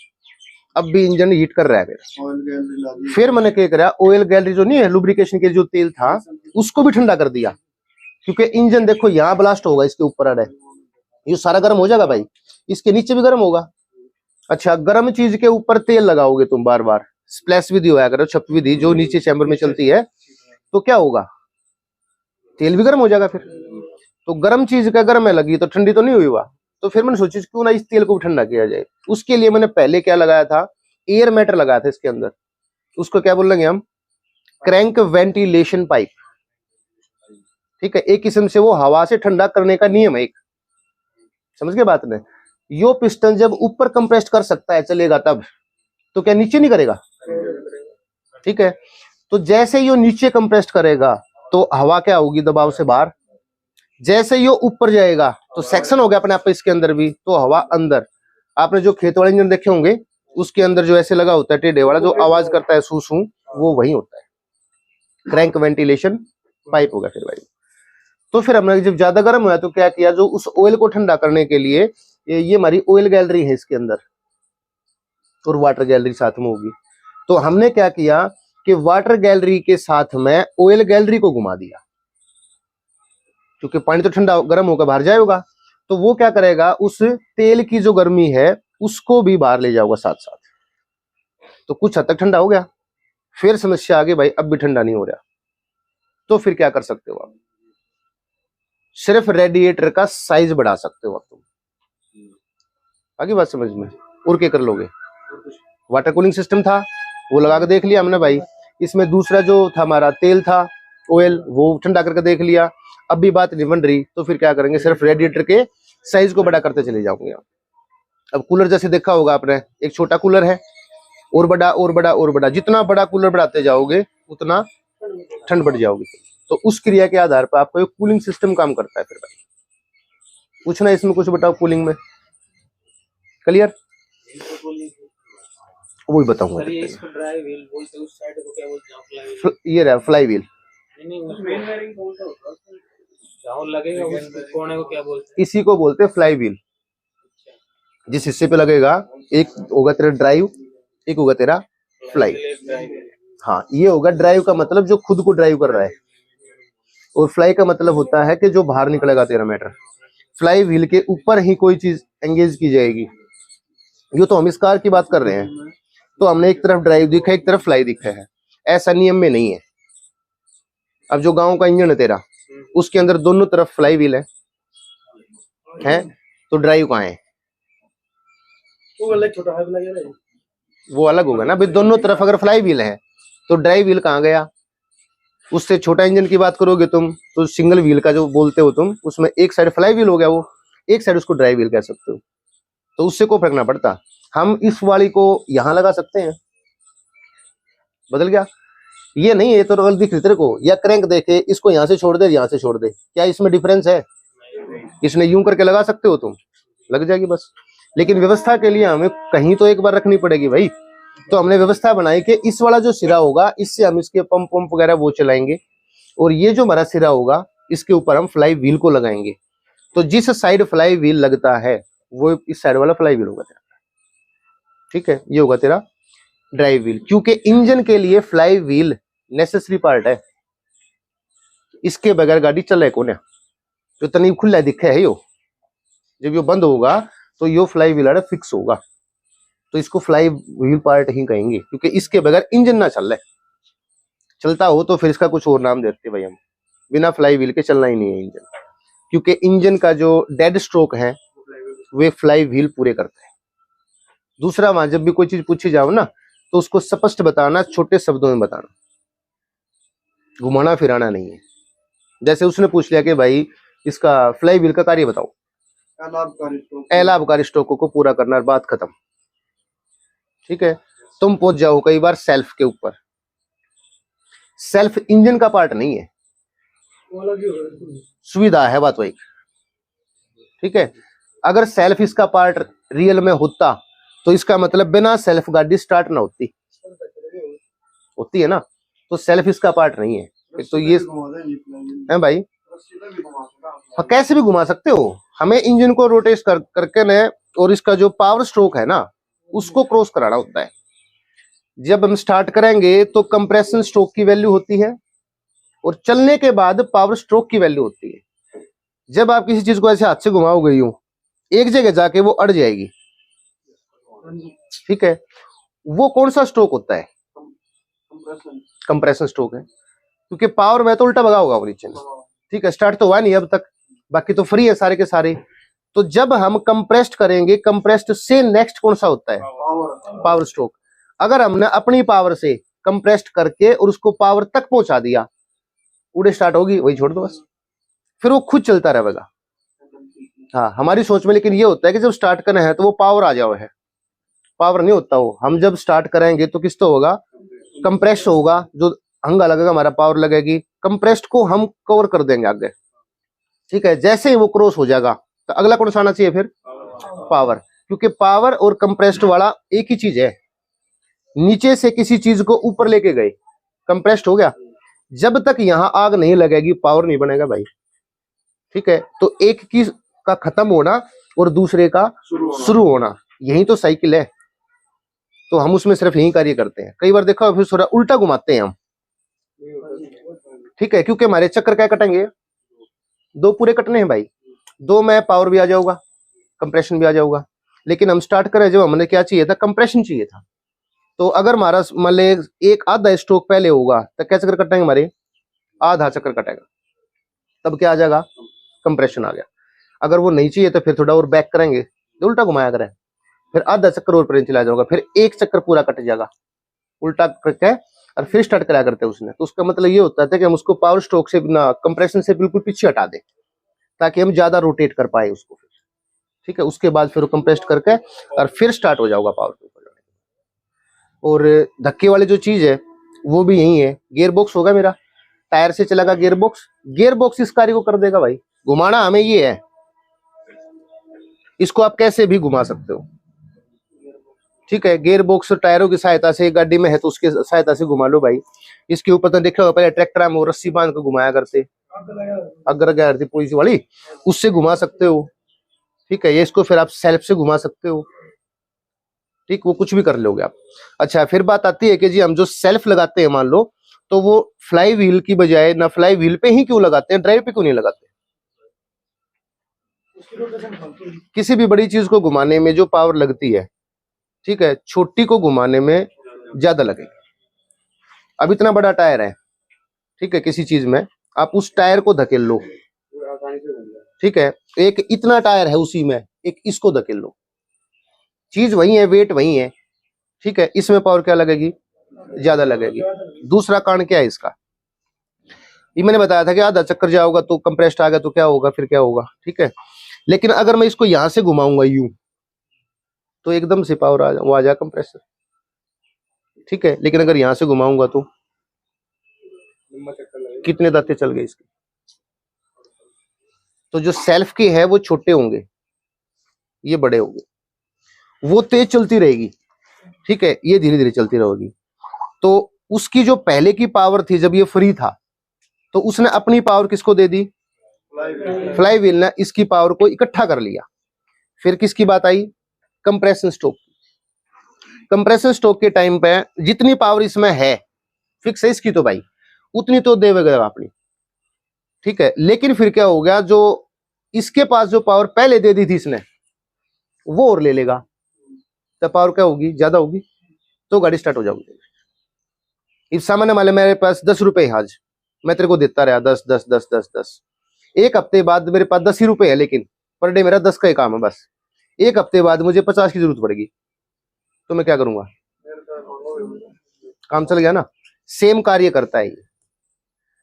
S1: अब भी इंजन हीट कर रहा है। फिर मैंने क्या करा, ऑयल गैलरी जो नहीं है, लुब्रिकेशन के जो तेल था उसको भी ठंडा कर दिया, क्योंकि इंजन देखो यहाँ ब्लास्ट होगा, इसके ऊपर आ रहा है, ये सारा गर्म हो जाएगा भाई, इसके नीचे भी गर्म होगा। अच्छा, गर्म चीज के ऊपर तेल लगाओगे तुम बार बार, स्प्लैश विधि होया करो, छप विधि जो नीचे चैम्बर में चलती है, तो क्या होगा, तेल भी गर्म हो जाएगा। फिर तो गर्म चीज का गर्म है लगी तो ठंडी तो नहीं हुई हुआ, तो फिर मैंने सोची क्यों ना इस तेल को भी ठंडा किया जाए। उसके लिए मैंने पहले क्या लगाया था, एयर मैटर लगाया था इसके अंदर, उसको क्या बोलेंगे हम, क्रैंक वेंटिलेशन पाइप। ठीक है, एक किस्म से वो हवा से ठंडा करने का नियम है एक, समझ गए बात ने। यो पिस्टन जब ऊपर कंप्रेस कर सकता है चलेगा तब, तो क्या नीचे नहीं करेगा। ठीक है, तो जैसे यो नीचे कंप्रेस करेगा तो हवा क्या होगी, दबाव से बाहर। जैसे यो ऊपर जाएगा तो सेक्शन हो गया अपने आप इसके अंदर भी, तो हवा अंदर। आपने जो खेत वाले इंजन देखे होंगे उसके अंदर जो ऐसे लगा होता है टेढ़े वाला, जो आवाज करता है सू सू, वो वही होता है, क्रैंक वेंटिलेशन पाइप होगा फिर भाई। तो फिर हमने जब ज्यादा गर्म हुआ तो क्या किया, जो उस ऑयल को ठंडा करने के लिए ये हमारी ऑयल गैलरी है इसके अंदर, और वाटर गैलरी साथ में होगी। तो हमने क्या किया कि वाटर गैलरी के साथ में ऑयल गैलरी को घुमा दिया, क्योंकि पानी तो ठंडा गर्म होकर बाहर जाएगा, तो वो क्या करेगा, उस तेल की जो गर्मी है उसको भी बाहर ले जाओगा साथ साथ, तो कुछ हद तक ठंडा हो गया। फिर समस्या आ गई भाई, अब भी ठंडा नहीं हो रहा, तो फिर क्या कर सकते हो आप, सिर्फ रेडिएटर का साइज बढ़ा सकते हो आप तुम। आगे बात समझ में, और क्या कर लोगे। वाटर कूलिंग सिस्टम था वो लगा के देख लिया हमने भाई, इसमें दूसरा जो था हमारा तेल था ऑयल, वो ठंडा करके देख लिया। अब भी बात नहीं बन रही, तो फिर क्या करेंगे, सिर्फ रेडिएटर के साइज को बड़ा करते चले जाओगे। अब कूलर जैसे देखा होगा आपने, एक छोटा कूलर है, और बड़ा और बड़ा और बड़ा, जितना बड़ा कूलर बढ़ाते जाओगे उतना ठंड बढ़ जाओगी। तो उस क्रिया के आधार पर आपका कूलिंग सिस्टम काम करता है। फिर भाई पूछना इसमें कुछ बताओ कूलिंग में, क्लियर, वही बताऊंगा। ये रहा फ्लाई व्हील,
S2: लगेगा उस कोने को क्या बोलते हैं,
S1: इसी को बोलते हैं फ्लाई व्हील। जिस हिस्से पे लगेगा, एक होगा तेरा ड्राइव, एक होगा तेरा फ्लाई। हाँ, ये होगा ड्राइव का मतलब जो खुद को ड्राइव कर रहा है, और फ्लाई का मतलब होता है कि जो बाहर निकलेगा तेरा मैटर। फ्लाई व्हील के ऊपर ही कोई चीज एंगेज की जाएगी। ये तो हम इस कार की बात कर रहे हैं, तो हमने एक तरफ ड्राइव दिखा, एक तरफ फ्लाई दिखा है, ऐसा नियम में नहीं है। अब जो गांव का इंजन है तेरा, उसके अंदर दोनों तरफ फ्लाई व्हील है तो ड्राइव कहाँ है, वो अलग होगा ना भाई। दोनों तरफ अगर फ्लाई व्हील है तो ड्राइव व्हील कहाँ गया, उससे छोटा इंजन की बात करोगे तुम तो सिंगल व्हील का जो बोलते हो तुम, उसमें एक साइड फ्लाई व्हील हो गया, वो एक साइड उसको ड्राइव व्हील कह सकते हो। तो उससे कोई फर्क ना पड़ता। हम इस वाली को यहाँ लगा सकते हैं, बदल गया। ये नहीं है तो गलती फिर तेरे को, या क्रैंक देखे इसको यहाँ से छोड़ दे यहाँ से छोड़ दे, क्या इसमें डिफरेंस है? इसने यूं करके लगा सकते हो तुम, लग जाएगी बस। लेकिन व्यवस्था के लिए हमें कहीं तो एक बार रखनी पड़ेगी भाई। तो हमने व्यवस्था बनाई कि इस वाला जो सिरा होगा इससे हम इसके पंप पंप वगैरह वो चलाएंगे, और ये जो हमारा सिरा होगा इसके ऊपर हम फ्लाई व्हील को लगाएंगे। तो जिस साइड फ्लाई व्हील लगता है वो इस साइड वाला फ्लाई व्हील होगा तेरा, ठीक है। ये होगा तेरा ड्राइव व्हील, क्योंकि इंजन के लिए फ्लाई व्हील नेसेसरी पार्ट है। इसके बगैर गाड़ी चले को ना, जो तनी खुला दिखे है यो, जब यो बंद होगा तो यो फ्लाई व्हील फिक्स होगा, तो इसको फ्लाई व्हील पार्ट ही कहेंगे, क्योंकि इसके बगैर इंजन ना चल रहा है। चलता हो तो फिर इसका कुछ और नाम देते भाई हम, बिना फ्लाई व्हील के चलना ही नहीं है इंजन, क्योंकि इंजन का जो डेड स्ट्रोक है वे फ्लाई व्हील पूरे करते हैं। दूसरा, वहां जब भी कोई चीज पूछी जाओ ना तो उसको स्पष्ट बताना, छोटे शब्दों में बताना, घुमाना फिराना नहीं है। जैसे उसने पूछ लिया कि भाई इसका फ्लाई व्हील का कार्य बताओ, अलाभकारी स्ट्रोकों को पूरा करना, बात खत्म, ठीक है। तुम पहुंच जाओ कई बार सेल्फ के ऊपर, सेल्फ इंजन का पार्ट नहीं है, सुविधा है, बात वही, ठीक है। अगर सेल्फ इसका पार्ट रियल में होता तो इसका मतलब बिना सेल्फ गाड़ी स्टार्ट ना होती है ना, तो सेल्फ इसका पार्ट नहीं है। तो ये है भाई, हाँ कैसे भी घुमा सकते हो, हमें इंजन को रोटेट करके न, और इसका जो पावर स्ट्रोक है ना उसको क्रॉस कराना होता है। जब हम स्टार्ट करेंगे तो कंप्रेशन स्ट्रोक की वैल्यू होती है, और चलने के बाद पावर स्ट्रोक की वैल्यू होती है। जब आप किसी चीज को ऐसे हाथ से घुमाओगे यूं, एक जगह जाके वो अड़ जाएगी, ठीक है। वो कौन सा स्ट्रोक होता है? कंप्रेशन स्ट्रोक है, क्योंकि पावर में तो उल्टा भगा होगा वो नीचे, ठीक है। स्टार्ट तो हुआ नहीं अब तक, बाकी तो फ्री है सारे के सारे। तो जब हम कंप्रेस्ड करेंगे, कंप्रेस्ड से नेक्स्ट कौन सा होता है? Power stroke. अगर हमने अपनी पावर से कंप्रेस्ड करके और उसको पावर तक पहुंचा दिया, उड़े स्टार्ट होगी, वही छोड़ दो बस, फिर वो खुद चलता रहेगा। हाँ हमारी सोच में लेकिन ये होता है कि जब स्टार्ट करना है तो वो पावर आ जाओ है, पावर नहीं होता वो। हम जब स्टार्ट करेंगे तो किस तो होगा? कंप्रेस होगा, जो हंगा लगेगा हमारा पावर लगेगी, कंप्रेस्ड को हम कवर कर देंगे आगे, ठीक है। जैसे ही वो क्रॉस हो जाएगा तो अगला कौन सा आना चाहिए फिर? पावर, क्योंकि पावर और कंप्रेस्ड वाला एक ही चीज है। नीचे से किसी चीज को ऊपर लेके गए, कंप्रेस्ड हो गया। जब तक यहां आग नहीं लगेगी पावर नहीं बनेगा भाई, ठीक है। तो एक की का खत्म होना और दूसरे का शुरू होना, यही तो साइकिल है। तो हम उसमें सिर्फ यही कार्य करते हैं। कई बार देखा फिर थोड़ा उल्टा घुमाते हैं हम, ठीक है, क्योंकि हमारे चक्कर क्या कटेंगे? दो पूरे कटने हैं भाई, दो में पावर भी आ जाऊंगा, कंप्रेशन भी आ जाऊंगा। लेकिन हम स्टार्ट करें जब हमने क्या चाहिए था? कंप्रेशन चाहिए था। तो अगर हमारा मान ले एक आधा स्ट्रोक पहले होगा तो क्या चक्कर कटेंगे हमारे? आधा चक्कर कटेगा, तब क्या आ जाएगा? कंप्रेशन आ गया। अगर वो नहीं चाहिए तो फिर थोड़ा और बैक करेंगे, तो उल्टा घुमाया करें, फिर आधा चक्कर और परेंच चला जाऊंगा, फिर एक चक्कर पूरा कट जाएगा उल्टा करके, और फिर स्टार्ट करा करते हैं उसने। तो उसका मतलब ये होता है कि हम उसको पावर स्ट्रोक से ना कंप्रेशन से बिल्कुल पीछे हटा दें, ताकि हम ज्यादा रोटेट कर पाए उसको, ठीक है। उसके बाद फिर वो कंप्रेस्ड करके और फिर स्टार्ट हो जाऊंगा पावर के ऊपर। और धक्के वाली जो चीज है वो भी यही है। गियर बॉक्स होगा मेरा, टायर से चलेगा गियर बॉक्स, गियर बॉक्स इस कार्य को कर देगा भाई। घुमाना हमें ये है, इसको आप कैसे भी घुमा सकते हो, ठीक है। गियर बॉक्स टायरों की सहायता से, गाड़ी में है तो उसकी सहायता से घुमा लो भाई। इसके ऊपर तो देखा होगा पहले ट्रैक्टर में वो रस्सी बांध के घुमाया करते, अगर गया पुलिस वाली, उससे घुमा सकते हो, ठीक है। ये इसको फिर आप सेल्फ से घुमा सकते हो, ठीक, वो कुछ भी कर लोगे आप। अच्छा, फिर बात आती है कि जी हम जो सेल्फ लगाते हैं मान लो, तो वो फ्लाई व्हील की बजाय ना फ्लाई व्हील पे ही क्यों लगाते हैं, ड्राइव पे क्यों नहीं लगाते? किसी भी बड़ी चीज को घुमाने में जो पावर लगती है, ठीक है, छोटी को घुमाने में ज्यादा लगेगी। अब इतना बड़ा टायर है, ठीक है, किसी चीज में आप उस टायर को धकेल लो, ठीक है, एक इतना टायर है उसी में, एक इसको धकेल लो, चीज वही है, वेट वही है, ठीक है। इसमें पावर क्या लगेगी? ज्यादा लगेगी। दूसरा कारण क्या है इसका? ये मैंने बताया था कि आधा चक्कर जाओगा तो कंप्रेस्ड आ गया तो क्या होगा, फिर क्या होगा, ठीक है। लेकिन अगर मैं इसको यहां से घुमाऊंगा यूं तो एकदम से पावर वो आ जाएगा कंप्रेसर, ठीक है। लेकिन अगर यहां से घुमाऊंगा तो कितने दांते चल गए इसके। तो जो सेल्फ के है वो छोटे होंगे, ये बड़े होंगे, वो तेज चलती रहेगी, ठीक है, ये धीरे धीरे चलती रहेगी। तो उसकी जो पहले की पावर थी जब ये फ्री था, तो उसने अपनी पावर किसको दे दी, फ्लाई व्हील ने इसकी पावर को इकट्ठा कर लिया। फिर किसकी बात आई, कंप्रेशन स्ट्रोक। कंप्रेशन स्ट्रोक के टाइम पे जितनी पावर इसमें है फिक्स है इसकी, तो भाई उतनी तो देगा अपनी, ठीक है। लेकिन फिर क्या हो गया, जो इसके पास जो पावर पहले दे दी थी इसने वो और ले लेगा, तो पावर क्या होगी, ज्यादा होगी, तो गाड़ी स्टार्ट हो जाएगी। इस सामान्य मान मेरे पास 10 रुपए है आज, मैं तेरे को देता रहा 10 10 10 10 10, एक हफ्ते बाद मेरे पास 10 ही रुपए है, लेकिन पर डे मेरा 10 का ही काम है बस। एक हफ्ते बाद मुझे 50 की जरूरत पड़ेगी, तो मैं क्या करूंगा, काम चल गया ना। सेम कार्य करता है ये,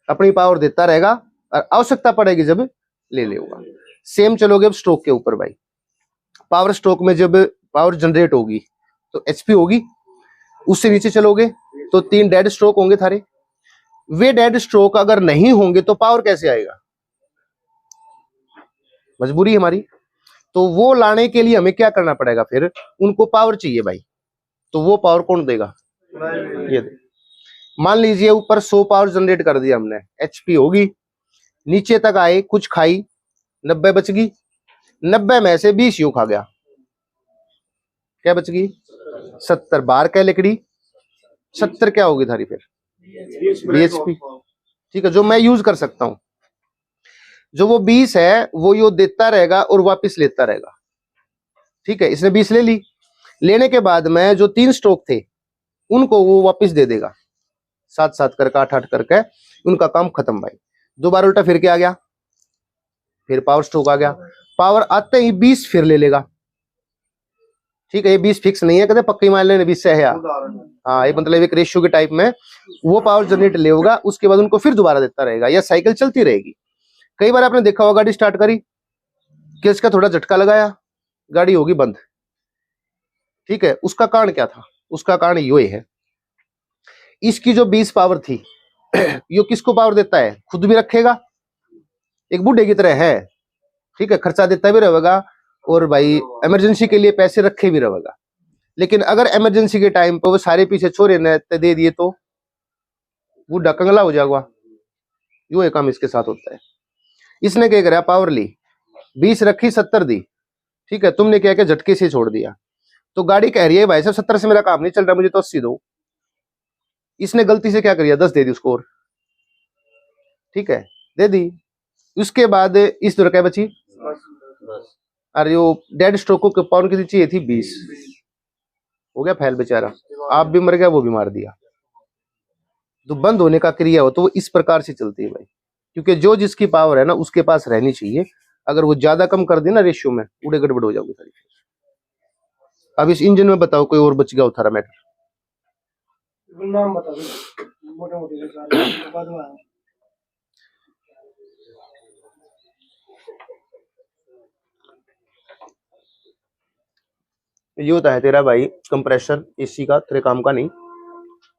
S1: अपनी पावर देता रहेगा और आवश्यकता पड़ेगी जब ले लेगा। सेम चलोगे अब स्ट्रोक के ऊपर भाई। पावर स्ट्रोक में जब पावर जनरेट होगी तो एचपी होगी, उससे नीचे चलोगे तो 3 डेड स्ट्रोक होंगे थारे। वे डेड स्ट्रोक अगर नहीं होंगे तो पावर कैसे आएगा, मजबूरी है हमारी। तो वो लाने के लिए हमें क्या करना पड़ेगा, फिर उनको पावर चाहिए भाई, तो वो पावर कौन देगा, ये दे। मान लीजिए ऊपर 100 पावर जनरेट कर दिया हमने, एचपी होगी, नीचे तक आए कुछ खाई, 90 बच गई, 90 में से 20 यू खा गया, क्या बच गई 70, बाहर क्या लकड़ी 70 क्या होगी थारी फिर बीएचपी, ठीक है, जो मैं यूज कर सकता हूं। जो वो 20 है वो यो देता रहेगा और वापस लेता रहेगा, ठीक है। इसने 20 ले ली, लेने के बाद में जो 3 स्ट्रोक थे उनको वो वापस दे देगा, 7-7 करके 8-8 करके, उनका काम खत्म भाई। दोबारा उल्टा फिर क्या आ गया, फिर पावर स्ट्रोक आ गया, पावर आते ही 20 फिर ले लेगा, ठीक है। ये 20 फिक्स नहीं है, कहते पक्की मान लेने 20 से है यार, हाँ, ये मतलब एक रेशियो के टाइप में वो पावर जनरेट ले होगा, उसके बाद उनको फिर दोबारा देता रहेगा, या साइकिल चलती रहेगी। कई बार आपने देखा होगा गाड़ी स्टार्ट करी, किस का थोड़ा झटका लगाया, गाड़ी होगी बंद, ठीक है। उसका कारण क्या था, उसका कारण ये है, इसकी जो 20 पावर थी ये किसको पावर देता है, खुद भी रखेगा, एक बूढ़े की तरह है, ठीक है, खर्चा देता भी रहेगा और भाई इमरजेंसी के लिए पैसे रखे भी रहेगा। लेकिन अगर इमरजेंसी के टाइम पर वो सारे पीछे छोरे ने दे दिए तो वो डकंगला हो जाएगा, यो एक काम इसके साथ होता है। इसने क्या करा, पावर ली, 20 रखी, 70 दी, ठीक है, तुमने क्या किया, झटके से छोड़ दिया, तो गाड़ी कह रही है भाई साहब 70 से मेरा काम नहीं चल रहा, मुझे तो 80 दो। इसने गलती से क्या करिया, 10 दे दी उसको और, ठीक है, दे दी। उसके बाद इस तरह क्या बची, अरे वो डेड स्ट्रोक को पावर कितनी चाहिए थी, 20, हो गया फैल बेचारा, आप भी मर गया वो भी मार दिया। तो बंद होने का क्रिया हो तो वो इस प्रकार से चलती है भाई, क्योंकि जो जिसकी पावर है ना उसके पास रहनी चाहिए, अगर वो ज्यादा कम कर दी ना रेशियो में, उड़े गड़बड़ हो जाओगे सारी। अब इस इंजन में बताओ कोई और बच गया उठारा मैटर,
S2: नाम बता दो मोटे मोटे बाद में।
S1: ये होता है तेरा भाई कंप्रेसर एसी का, तेरे काम का नहीं।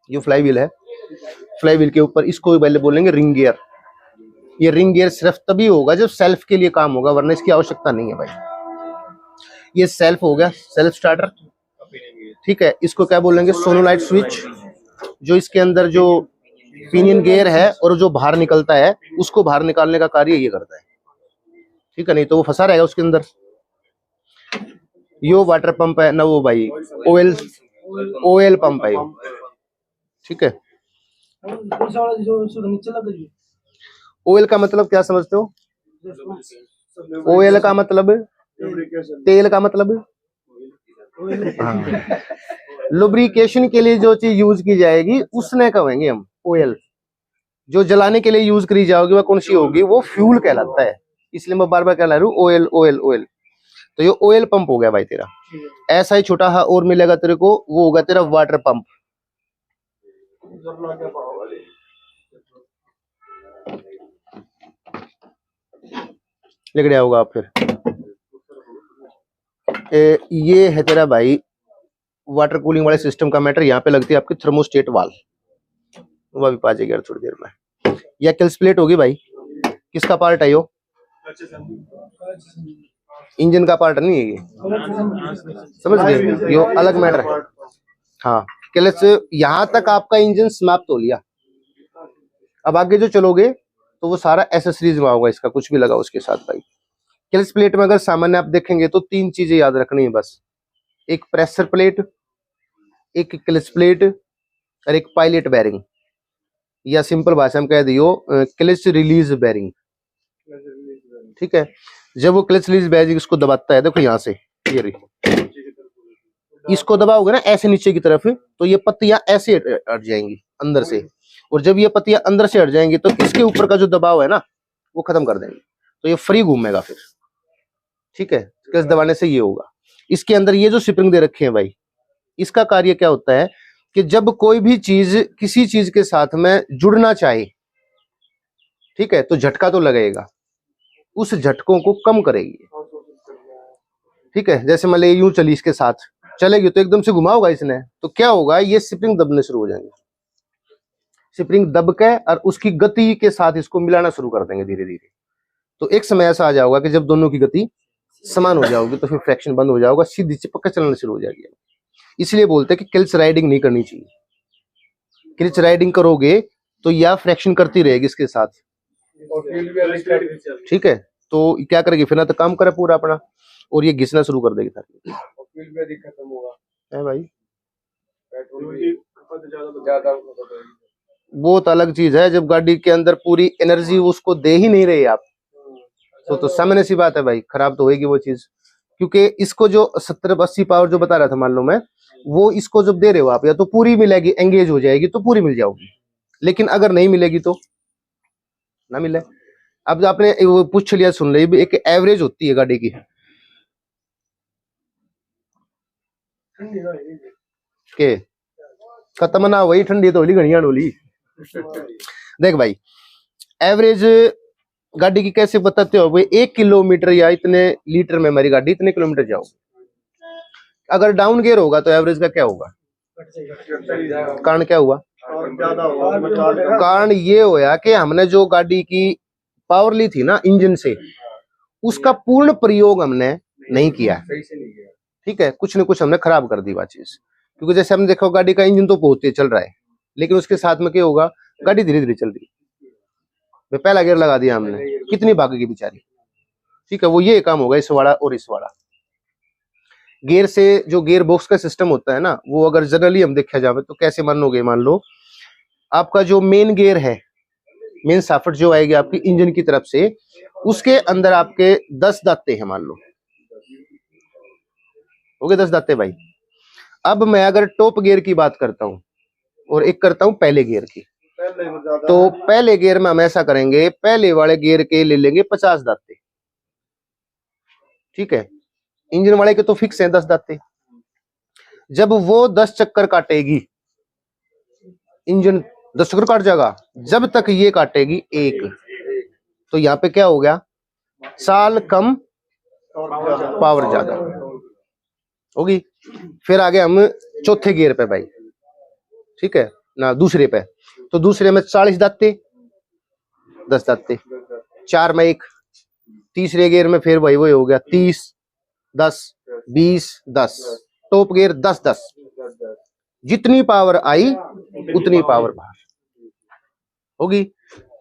S1: ये फ्लाई व्हील है, फ्लाई व्हील के ऊपर इसको पहले बोलेंगे रिंग गियर। ये रिंग गियर सिर्फ तभी होगा जब सेल्फ के लिए काम होगा, वरना इसकी आवश्यकता नहीं है भाई। ये सेल्फ हो गया, सेल्फ स्टार्टर, ठीक है। इसको क्या बोलेंगे, सोनोलाइट स्विच। जो इसके अंदर जो पिनियन गियर है और जो बाहर निकलता है उसको बाहर निकालने का कार्य ये करता है, ठीक है, नहीं तो वो फंसा रहेगा उसके अंदर। यो वाटर पंप है ना, वो भाई ऑयल पंप है, ठीक है। ऑयल का मतलब क्या समझते हो, ऑयल का मतलब तेल का मतलब, हाँ। लुब्रिकेशन के लिए जो चीज यूज की जाएगी उसने कहेंगे हम ऑयल। जो जलाने के लिए यूज करी जाएगी वह कौन सी होगी, वो फ्यूल कहलाता है, इसलिए मैं बार बार कह रहा हूँ ऑयल ऑयल ऑयल। तो ये ऑयल पंप हो गया भाई तेरा। ऐसा ही छोटा सा और मिलेगा तेरे को, वो होगा तेरा वाटर पंप। लिख दिया होगा आप फिर। ये है तेरा भाई वाटर कूलिंग वाले सिस्टम का मैटर। यहाँ पे लगती है आपकी थर्मोस्टेट वाल, वो अभी पा जाएगी थोड़ी देर में। या किल्स प्लेट होगी भाई, किसका पार्ट है यो? इंजन का पार्ट नहीं है ये, समझ गए? यो अलग मैटर है। हाँ, क्लच यहाँ तक आपका इंजन समाप्त हो लिया। अब आगे जो चलोगे तो वो सारा एसेसरीज में होगा, इसका कुछ भी लगा उसके साथ भाई। क्लच प्लेट में अगर सामान्य आप देखेंगे तो 3 चीजें याद रखनी है बस, एक प्रेशर प्लेट, एक क्लच प्लेट और एक पायलट बैरिंग, या सिंपल भाषा में कह दियो क्लच रिलीज बैरिंग। ठीक है, जब वो क्लच रिलीज बैरिंग इसको दबाता है, देखो यहाँ से ये रही, इसको दबाओगे ना ऐसे नीचे की तरफ, तो ये पत्तियां ऐसे हट जाएंगी अंदर से, और जब ये पत्तियां अंदर से हट जाएंगी तो इसके ऊपर का जो दबाव है ना वो खत्म कर देंगे, तो ये फ्री घूमेगा फिर। ठीक है, क्लच दबाने से ये होगा। इसके अंदर ये जो स्प्रिंग दे रखे हैं भाई, इसका कार्य क्या होता है कि जब कोई भी चीज किसी चीज के साथ में जुड़ना चाहे, ठीक है, तो झटका तो लगेगा, उस झटकों को कम करेगी। ठीक है, जैसे मान लीजिए यूं चली, इसके साथ चलेगी तो एकदम से घुमाओगा इसने, तो क्या होगा, ये स्प्रिंग दबने शुरू हो जाएंगे। स्प्रिंग दब के और उसकी गति के साथ इसको मिलाना शुरू कर देंगे धीरे धीरे। तो एक समय ऐसा आ जाएगा कि जब दोनों की गति समान हो जाओगी तो फिर फ्रैक्शन बंद हो जाएगा, सीधी चिपक के चलना शुरू हो जाएगी। इसलिए बोलते हैं कि क्लच राइडिंग नहीं करनी चाहिए। क्लच राइडिंग करोगे तो या फ्रैक्शन करती रहेगी इसके साथ। ठीक है, तो क्या करेगी फिर, ना तो काम करे पूरा अपना, और ये घिसना शुरू कर देगी ताकि खत्म होगा है भाई। बहुत अलग चीज है, जब गाड़ी के अंदर पूरी एनर्जी उसको दे ही नहीं रही आप, तो सामान्य सी बात है भाई, खराब तो होगी वो चीज। क्योंकि इसको जो 70-80 पावर जो बता रहा था मान लो मैं, वो इसको जब दे रहे हो आप, या तो पूरी मिलेगी, एंगेज हो जाएगी तो पूरी मिल जाओगी, लेकिन अगर नहीं मिलेगी तो ना मिले। अब आपने वो पूछ लिया, सुन रही, एक एवरेज होती है गाड़ी की, के खत्म ना वही ठंडी तो होली घड़ियां डोली। देख भाई, एवरेज गाड़ी की कैसे बताते हो भाई, 1 किलोमीटर या इतने लीटर में हमारी गाड़ी इतने किलोमीटर जाओ। अगर डाउन गियर होगा तो एवरेज का क्या होगा, कारण क्या हुआ, कारण ये होया कि हमने जो गाड़ी की पावर ली थी ना इंजन से, उसका पूर्ण प्रयोग हमने नहीं किया। ठीक है, कुछ न कुछ हमने खराब कर दी वो चीज। क्योंकि जैसे हमने देखा गाड़ी का इंजन तो बहुत तेज चल रहा है, लेकिन उसके साथ में क्या होगा, गाड़ी धीरे धीरे चल रही है, पहला गियर लगा दिया हमने, कितनी भागेगी बेचारी। ठीक है, वो ये काम होगा इस वाला और इस वाला। गियर से जो गियर बॉक्स का सिस्टम होता है ना, वो अगर जनरली हम देखा जाए तो कैसे मानोगे, मान लो आपका जो मेन गियर है, मेन साफट जो आएगी आपकी इंजन की तरफ से, उसके अंदर आपके 10 दांते हैं मान लो, हो गए 10 दांते भाई। अब मैं अगर टॉप गियर की बात करता हूं और एक करता हूं पहले गियर की, तो पहले गियर में हम ऐसा करेंगे, पहले वाले गियर के ले लेंगे 50 दांते। ठीक है, इंजन वाले के तो फिक्स है 10 दांते। जब वो 10 चक्कर काटेगी, इंजन 10 चक्कर काट जाएगा, जब तक ये काटेगी 1, तो यहाँ पे क्या हो गया, साल कम पावर ज्यादा होगी। फिर आगे हम चौथे गियर पे भाई, ठीक है ना, दूसरे पे, तो दूसरे में 40 दांते, 10 दांते, 4 में 1, तीसरे गियर में फिर वही हो गया 30, 10, 20, 10, टॉप गियर 10, 10, जितनी पावर आई उतनी पावर बाहर होगी।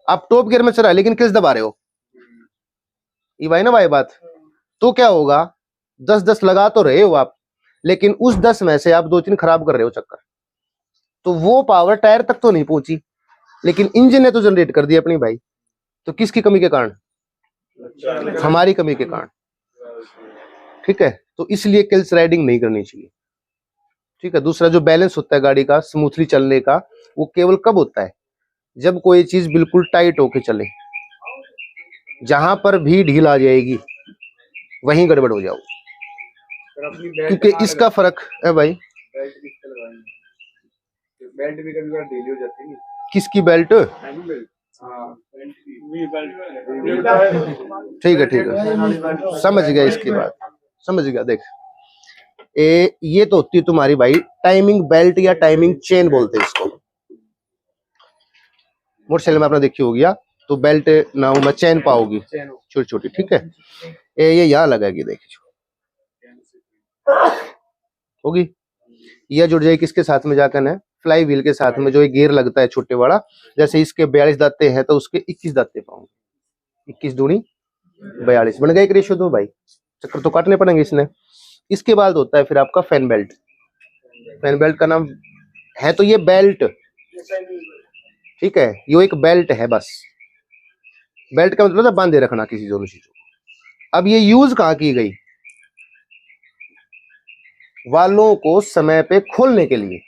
S1: आप टॉप गियर में चला लेकिन किस दबा रहे हो, ये भाई ना भाई बात, तो क्या होगा, 10-10 लगा तो रहे हो आप, लेकिन उस 10 में से आप 2-3 खराब कर रहे हो चक्कर, तो वो पावर टायर तक तो नहीं पहुंची, लेकिन इंजन ने तो जनरेट कर दी अपनी भाई। तो किसकी कमी के कारण, हमारी कमी के कारण। ठीक है, तो इसलिए क्लच राइडिंग नहीं करनी चाहिए। ठीक है, दूसरा जो बैलेंस होता है गाड़ी का स्मूथली चलने का, वो केवल कब होता है, जब कोई चीज बिल्कुल टाइट होके चले, जहां पर भी ढील आ जाएगी वहीं गड़बड़ हो जाओ। क्योंकि इसका फर्क है भाई, बेल्ट भी कभी ढीली हो जाती है। किसकी बेल्ट, ठीक है ठीक है, समझ गया इसकी बात, समझ गया। देख ये तो होती है तुम्हारी भाई टाइमिंग बेल्ट या टाइमिंग चेन बोलते हैं इसको। मोटरसाइकिल में आपने देखी होगी, तो बेल्ट ना हो मैं चेन पाओगी छोटी छोटी, ठीक है। ये यहाँ लगेगी, देखिए होगी, यह जुड़ जाएगी किसके साथ में जाकर है, फ्लाई व्हील के साथ में, जो ये गियर लगता है छोटे वाला। जैसे इसके 42 दांते हैं तो उसके 21 दांते पाऊंगे, 21 दूनी 42, बन गया एक रेशियो। तो भाई चक्कर तो काटने पड़ेंगे इसने। इसके बाद होता है फिर आपका फैन बेल्ट। फैन बेल्ट का नाम है तो ये बेल्ट, ठीक है, ये एक बेल्ट है बस। बेल्ट का मतलब बांधे रखना किसी दोनों चीजों को। अब ये यूज कहाँ की गई, वालों को समय पे खोलने के लिए।